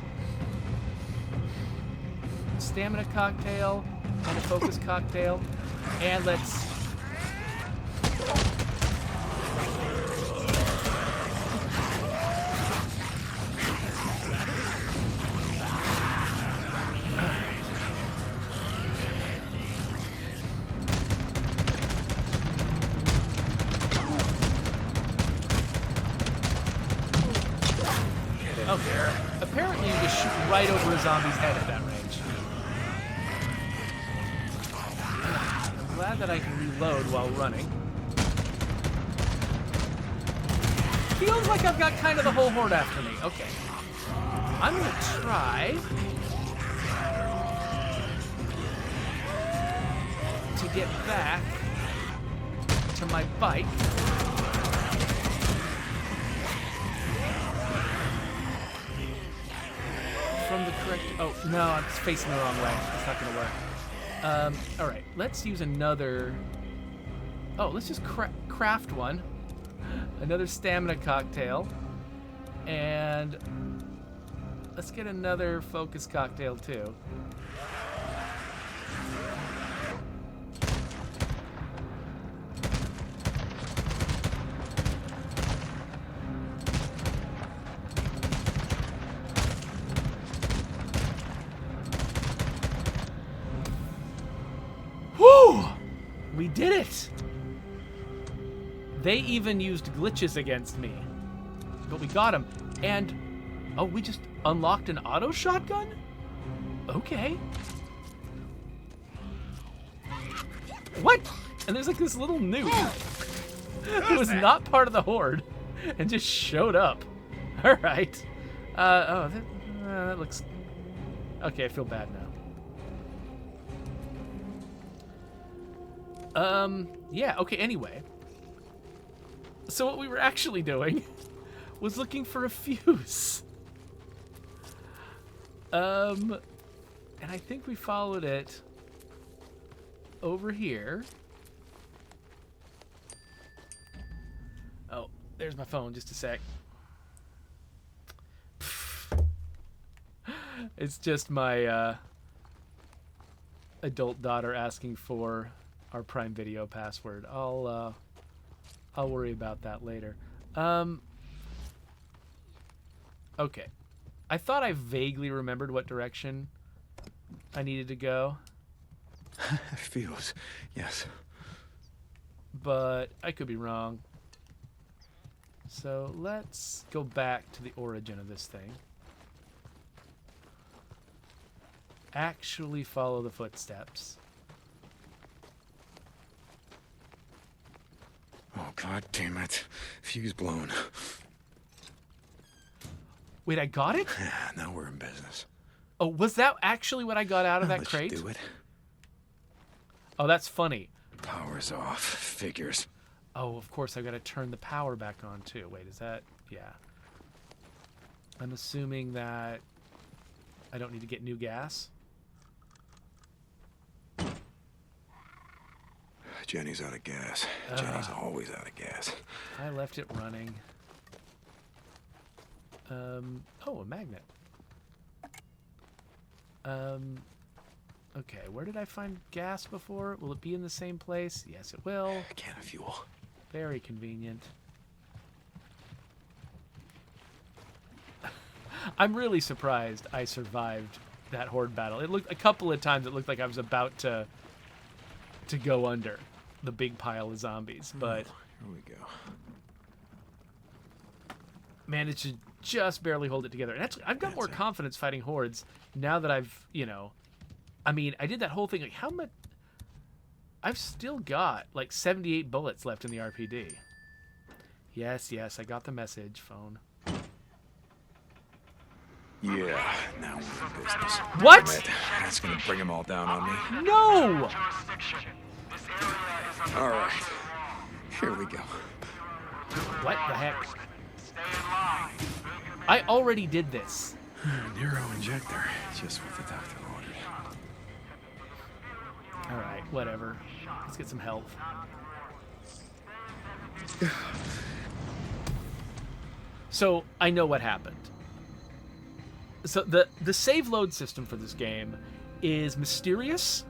Speaker 2: stamina cocktail and a focus cocktail. And let's... Okay. Apparently you just shoot right over a zombie's head at that range. I'm glad that I can reload while running. Feels like I've got kind of the whole horde after me. Okay. I'm gonna try to get back to my bike. From the correct... Oh, no, I'm facing the wrong way. It's not going to work. All right, let's use another... Oh, let's just craft one. Another stamina cocktail. And let's get another focus cocktail, too. Woo! We did it! They even used glitches against me. But we got him. And, oh, we just unlocked an auto shotgun? Okay. What? And there's like this little nuke who was not part of the horde and just showed up. All right. That looks... Okay, I feel bad now. Yeah, okay, anyway. So what we were actually doing was looking for a fuse. And I think we followed it over here. Oh, there's my phone, just a sec. It's just my, adult daughter asking for our Prime Video password. I'll worry about that later. Okay. I thought I vaguely remembered what direction I needed to go.
Speaker 4: Feels, yes.
Speaker 2: But I could be wrong. So let's go back to the origin of this thing. Actually follow the footsteps.
Speaker 4: Oh, God damn it. Fuse blown.
Speaker 2: Wait, I got it?
Speaker 4: Now we're in business.
Speaker 2: Oh, was that actually what I got out of that
Speaker 4: Let's
Speaker 2: crate?
Speaker 4: do it.
Speaker 2: Oh, that's funny.
Speaker 4: Power's off. Figures.
Speaker 2: Oh, of course, I've got to turn the power back on, too. Wait, is that... Yeah. I'm assuming that I don't need to get new gas.
Speaker 4: Jenny's out of gas. Jenny's always out of gas.
Speaker 2: I left it running. Oh, a magnet. Okay, where did I find gas before? Will it be in the same place? Yes, it will.
Speaker 4: A can of fuel.
Speaker 2: Very convenient. I'm really surprised I survived that horde battle. It looked a couple of times. It looked like I was about to go under the big pile of zombies, but
Speaker 4: Here we go.
Speaker 2: managed to just barely hold it together. And actually, I've got more confidence fighting hordes now that I've, I mean, I did that whole thing. Like, how much? I've still got like 78 bullets left in the RPD. Yes, I got the message, phone.
Speaker 4: Yeah, now we're in business.
Speaker 2: What?
Speaker 4: Damn it. That's gonna bring them all down on me.
Speaker 2: No!
Speaker 4: All right. Here we go.
Speaker 2: What the heck? I already did this.
Speaker 4: Neuro injector. Just what the doctor ordered.
Speaker 2: All right. Whatever. Let's get some health. So I know what happened. So the save load system for this game is mysterious,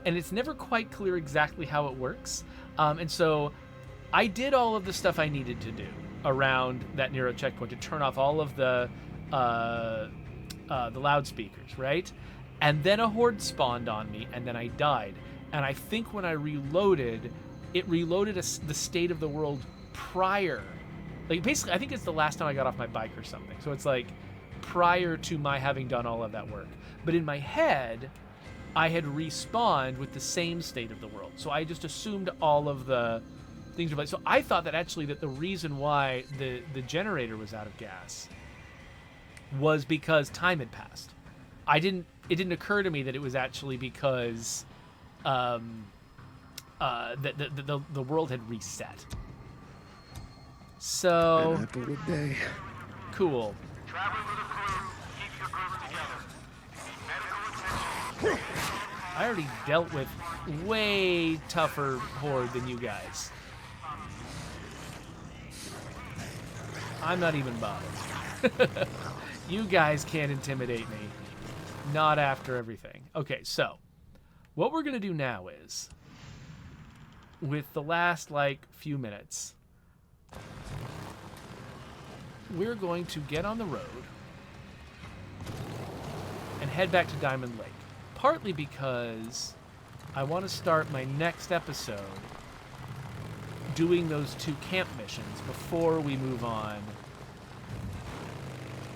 Speaker 2: and it's never quite clear exactly how it works. And so I did all of the stuff I needed to do around that Nero checkpoint to turn off all of the loudspeakers, right? And then a horde spawned on me, and then I died. And I think when I reloaded, it reloaded the state of the world prior. Like, basically, I think it's the last time I got off my bike or something. So it's like prior to my having done all of that work. But in my head, I had respawned with the same state of the world. So I just assumed all of the things were like. So I thought that actually that the reason why the generator was out of gas was because time had passed. It didn't occur to me that it was actually because the world had reset. So
Speaker 1: An apple a day.
Speaker 2: Cool. I already dealt with way tougher horde than you guys. I'm not even bothered. You guys can't intimidate me. Not after everything. Okay, so what we're going to do now is, with the last, few minutes, we're going to get on the road and head back to Diamond Lake. Partly because I want to start my next episode doing those 2 camp missions before we move on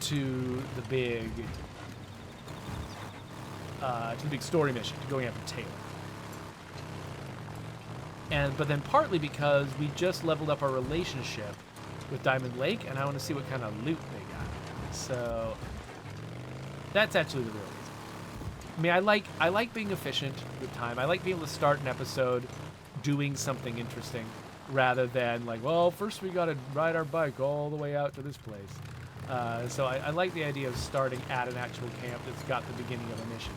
Speaker 2: to the big story mission, to going after Taylor. But then partly because we just leveled up our relationship with Diamond Lake, and I want to see what kind of loot they got. So that's actually the real reason. I mean, I like being efficient with time. I like being able to start an episode doing something interesting rather than first we got to ride our bike all the way out to this place. So I like the idea of starting at an actual camp that's got the beginning of a mission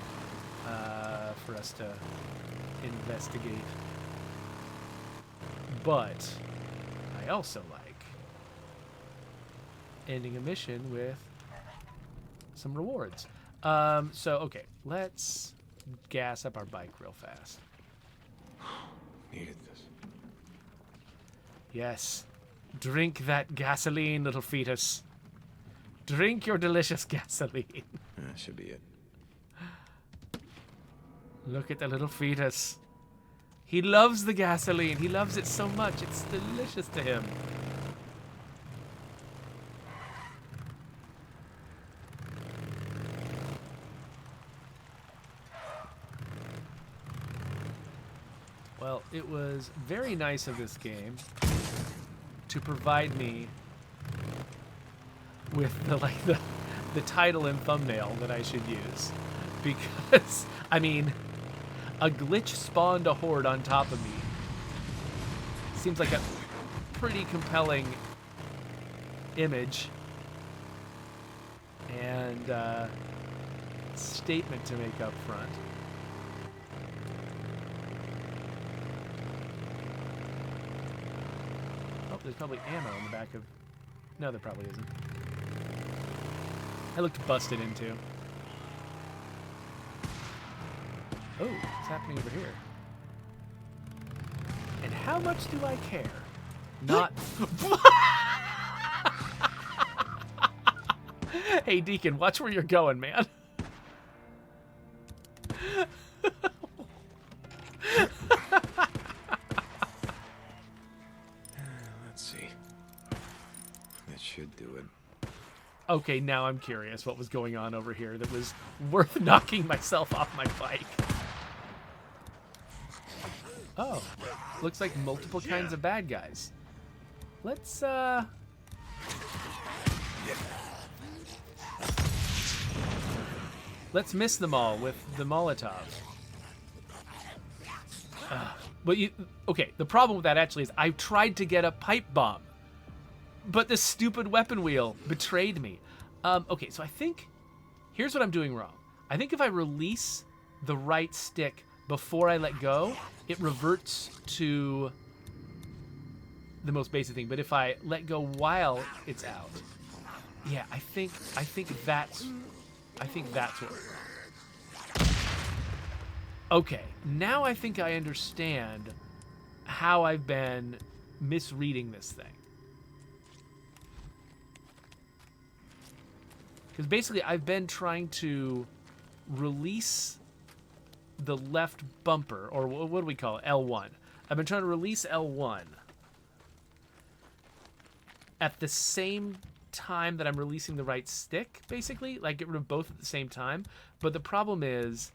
Speaker 2: for us to investigate. But I also like ending a mission with some rewards. Okay, let's gas up our bike real fast.
Speaker 1: Needed this.
Speaker 2: Yes. Drink that gasoline, little fetus. Drink your delicious gasoline.
Speaker 1: That should be it.
Speaker 2: Look at the little fetus. He loves the gasoline. He loves it so much. It's delicious to him. Well, it was very nice of this game to provide me with the title and thumbnail that I should use, because I mean, a glitch spawned a horde on top of me. Seems like a pretty compelling image and statement to make up front. Oh, there's probably ammo in the back of... No, there probably isn't. I looked busted into. Oh, what's happening over here? And how much do I care? Not... Hey, Deacon, watch where you're going, man.
Speaker 1: Let's see. That should do it.
Speaker 2: Okay, now I'm curious what was going on over here that was worth knocking myself off my bike. Oh, looks like multiple kinds of bad guys. Let's, let's miss them all with the Molotov. Okay, the problem with that actually is I tried to get a pipe bomb, but this stupid weapon wheel betrayed me. Okay, so I think, here's what I'm doing wrong. I think if I release the right stick before I let go, it reverts to the most basic thing. But if I let go while it's out, yeah, I think that's what. Okay, now I think I understand how I've been misreading this thing. Because basically, I've been trying to release the left bumper, or what do we call it? L1. I've been trying to release L1 at the same time that I'm releasing the right stick, basically. Like, get rid of both at the same time. But the problem is,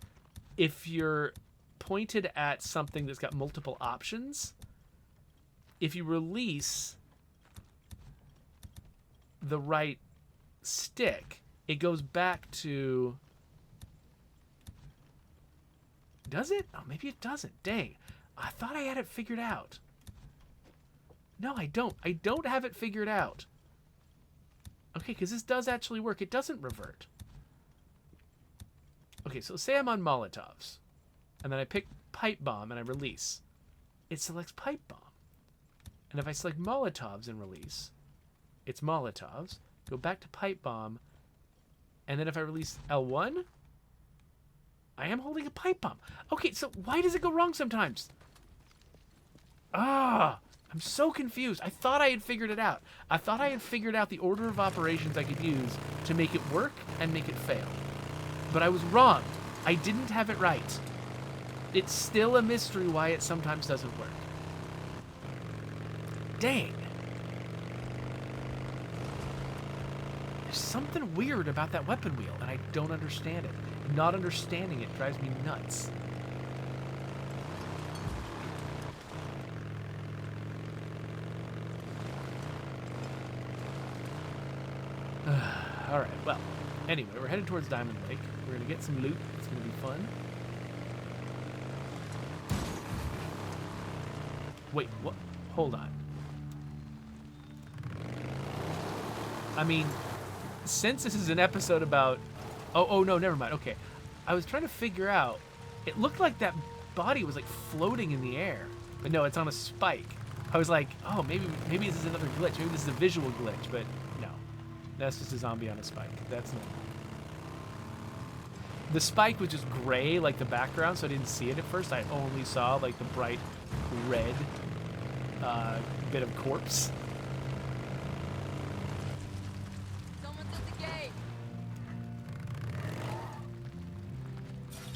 Speaker 2: if you're pointed at something that's got multiple options, if you release the right stick, it goes back to... Does it? Oh, maybe it doesn't. Dang. I thought I had it figured out. No, I don't. I don't have it figured out. Okay, because this does actually work. It doesn't revert. Okay, so say I'm on Molotovs, and then I pick Pipe Bomb and I release. It selects Pipe Bomb. And if I select Molotovs and release, it's Molotovs. Go back to Pipe Bomb, and then if I release L1, I am holding a Pipe Bomb. Okay, so why does it go wrong sometimes? Ah, I'm so confused. I thought I had figured it out. I thought I had figured out the order of operations I could use to make it work and make it fail. But I was wrong. I didn't have it right. It's still a mystery why it sometimes doesn't work. Dang. There's something weird about that weapon wheel, and I don't understand it. Not understanding it drives me nuts. Alright, well, anyway, we're headed towards Diamond Lake. We're going to get some loot. It's going to be fun. Wait, what? Hold on. I mean, since this is an episode about... Oh, no, never mind. Okay. I was trying to figure out... It looked like that body was, like, floating in the air. But no, it's on a spike. I was like, oh, maybe this is another glitch. Maybe this is a visual glitch, but no. That's just a zombie on a spike. That's not... The spike was just gray, like the background, so I didn't see it at first. I only saw, like, the bright red bit of corpse.
Speaker 5: Someone's at the gate.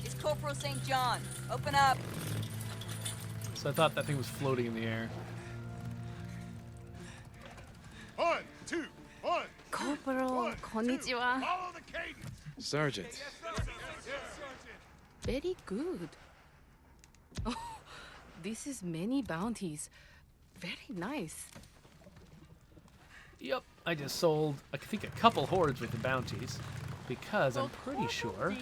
Speaker 5: It's Corporal St. John. Open up.
Speaker 2: So I thought that thing was floating in the air.
Speaker 3: 1, 2, 1.
Speaker 6: コーポロ、こんにちは。
Speaker 3: Follow the cadence.
Speaker 1: Sergeant.
Speaker 6: Very good. Oh, this is many bounties. Very nice.
Speaker 2: Yep, I just sold, I think, a couple hordes with the bounties, because I'm pretty sure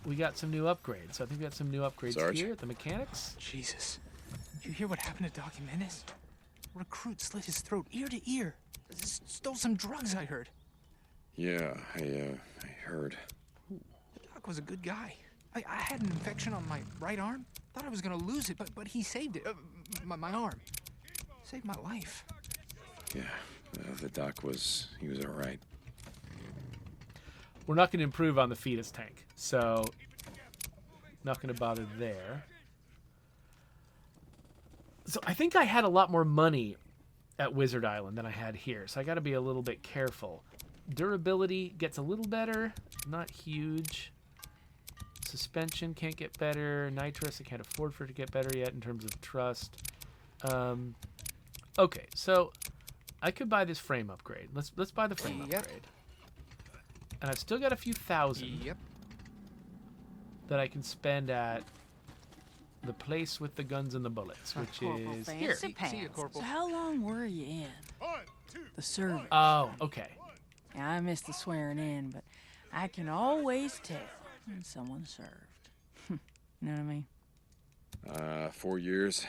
Speaker 2: we got some new upgrades. So I think we got some new upgrades
Speaker 1: Sarge?
Speaker 2: here at the mechanics.
Speaker 7: Jesus. You hear what happened to Doc Jimenez? A recruit slit his throat ear to ear. Stole some drugs, I heard.
Speaker 1: Yeah, I heard.
Speaker 7: Doc was a good guy. I had an infection on my right arm. Thought I was gonna lose it, but he saved it. My arm. Saved my life.
Speaker 1: Yeah, the doc he was all right.
Speaker 2: We're not going to improve on the fetus tank, so not going to bother there. So I think I had a lot more money at Wizard Island than I had here, so I got to be a little bit careful. Durability gets a little better, not huge. Suspension can't get better. Nitrous, I can't afford for it to get better yet in terms of trust. Okay, so I could buy this frame upgrade. Let's buy the frame
Speaker 7: Yep.
Speaker 2: upgrade. And I've still got a few thousand
Speaker 7: Yep.
Speaker 2: that I can spend at the place with the guns and the bullets, which
Speaker 5: Corporal
Speaker 2: is
Speaker 5: Fancy
Speaker 2: here.
Speaker 7: See you,
Speaker 5: Pants.
Speaker 7: Corporal.
Speaker 5: So how long were you in?
Speaker 3: 1, 2.
Speaker 5: The service.
Speaker 2: Oh, okay.
Speaker 5: Yeah, I missed the swearing in, but I can always tell when someone served. You know what I mean?
Speaker 1: 4 years,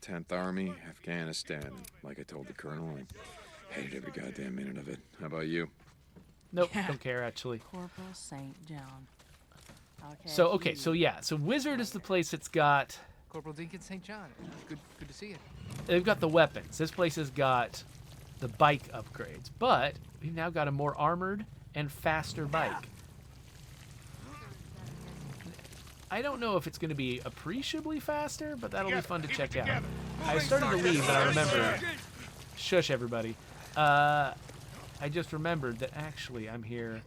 Speaker 1: 10th Army, Afghanistan. Like I told the colonel, I hated every goddamn minute of it. How about you?
Speaker 2: Nope,
Speaker 5: Yeah.
Speaker 2: don't care actually.
Speaker 5: Corporal St. John. I'll catch
Speaker 2: So, okay,
Speaker 5: you.
Speaker 2: so yeah. So Wizard is the place that's got...
Speaker 7: Corporal Dinkins St. John. Good to see you.
Speaker 2: They've got the weapons. This place has got the bike upgrades. But we've now got a more armored and faster bike. I don't know if it's going to be appreciably faster, but that'll be fun to check out. I started to leave, and I remembered... Shush, everybody. I just remembered that actually I'm here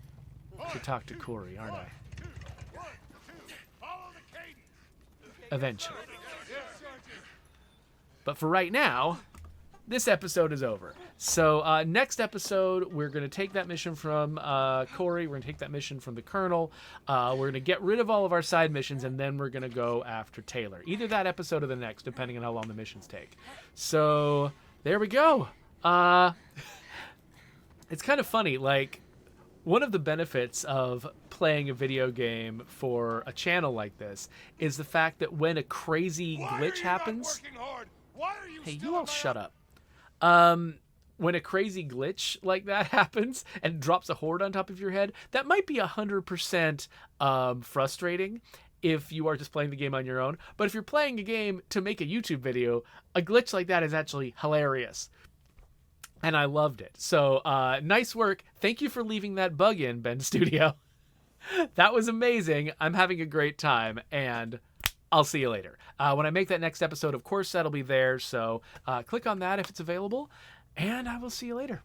Speaker 2: to talk to Corey, aren't I? Eventually. But for right now, this episode is over. So next episode, we're going to take that mission from Corey. We're going to take that mission from the Colonel. We're going to get rid of all of our side missions, and then we're going to go after Taylor. Either that episode or the next, depending on how long the missions take. So there we go. It's kind of funny, like, one of the benefits of playing a video game for a channel like this is the fact that when a crazy glitch happens... Hey, you all shut up. When a crazy glitch like that happens and drops a horde on top of your head, that might be 100% frustrating if you are just playing the game on your own. But if you're playing a game to make a YouTube video, a glitch like that is actually hilarious. And I loved it. So nice work. Thank you for leaving that bug in, Ben Studio. That was amazing. I'm having a great time, and I'll see you later. When I make that next episode, of course, that'll be there. So click on that if it's available, and I will see you later.